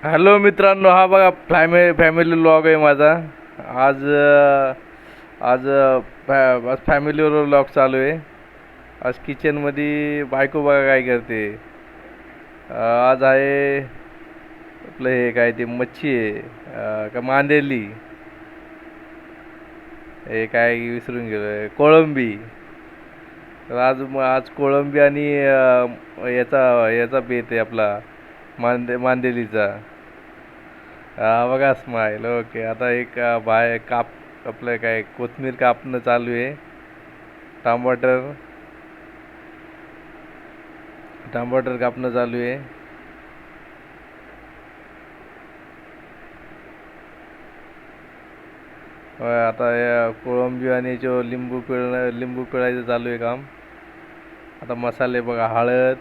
Hello मित्रांनो, हा बघा फॅमिली व्लॉग आहे माझा. आज आज आज फॅमिलीवर व्लॉग चालू आहे. आज किचनमध्ये बायको बघा काय करते. आज आहे आपलं हे काय ते मच्छी आहे, का मांदेली, हे काय विसरून गेलो, कोळंबी. तर आज कोळंबी आणि याचा याचा बेत आहे आपला, मांदेलीचा. हा बघा स्माईल. ओके, आता एक आपलं काय कोथमीर कापणं चालू आहे. टमाटर टमाटर कापणं चालू आहे. आता या कोळंबी आणि जो लिंबू पिळायचं चालू आहे काम. आता मसाले बघा, हळद.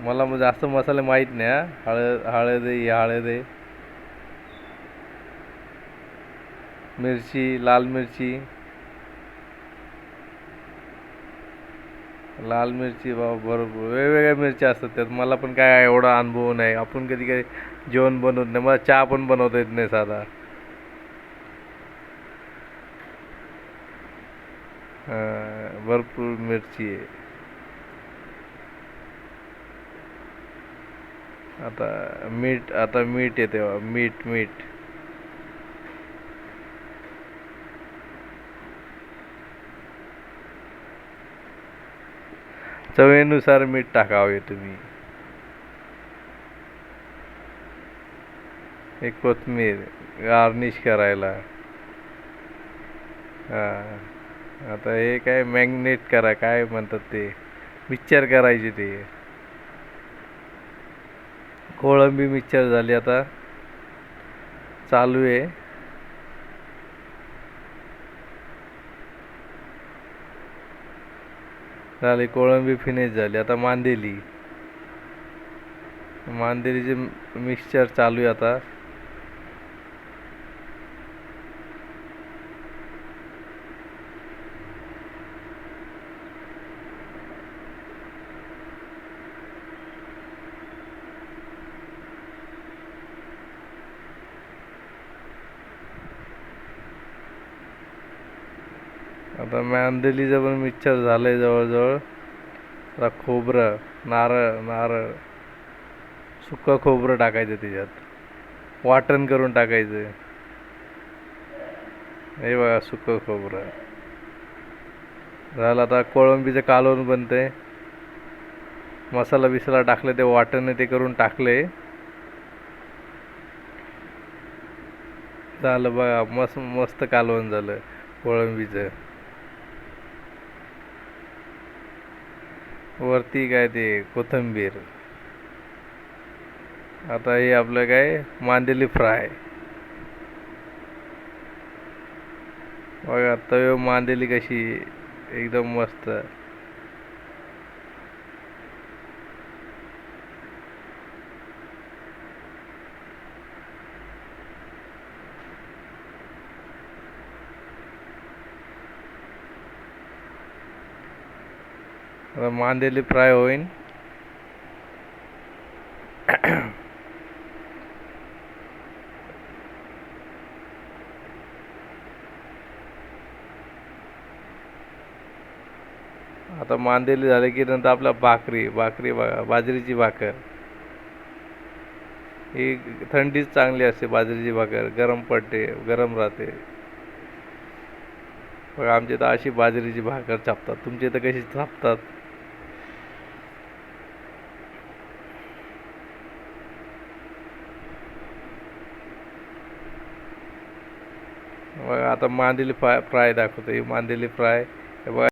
मला जास्त मसाले माहीत नाही. हळद आहे, हळद आहे, मिरची, लाल मिरची बरोबर वेगवेगळ्या मिरच्या असतात त्यात. मला पण काय एवढा अनुभव नाही. आपण कधी कधी जेवण बनवत नाही. मला चहा पण बनवता येत नाही साधा. भरपूर मिरची आहे. आता मीठ येते, मीठ. चवीनुसार मीठ टाकावे तुम्ही. एक कोथमीर गार्निश करायला. आता हे काय मॅग्नेट करा, काय म्हणतात ते, मिक्सचर करायचे ते. कोळंबी मिक्सचर झाली, आता चालू आहे. झाली कोळंबी, फिनिश झाली. आता मांदेलीचे मिक्सचर चालू आहे आता. आता मांदेलीचं पण मिक्सचर झालंय जवळजवळ. आता खोबरं, नारळ सुक्कं खोबरं टाकायचं त्याच्यात, वाटण करून टाकायचं. हे बघा, सुक्कं खोबरं झालं. आता कोळंबीचं कालवण बनतंय. मसाला टाकले, ते वाटण ते करून टाकले. झालं बघा, मस्त मस्त कालवण झालं कोळंबीचं. वरती काय ते कोथिंबीर. आता हे आपलं काय मांदेली फ्राय. बघा तवे मांदेली कशी एकदम मस्त. आता मांदेली फ्राय होईन. आता मांदेली झाले की नंतर आपल्या भाकरी बघा, बाजरीची भाकर. ही थंडीच चांगली असते बाजरीची भाकर, गरम पडते, गरम राहते. बघा आमच्या इथं अशी बाजरीची भाकर छापतात. तुमच्या इथं कशी छापतात? बघा आता मांदेली फ्राय दाखवतो. ही मांदेली फ्राय. हे बघा.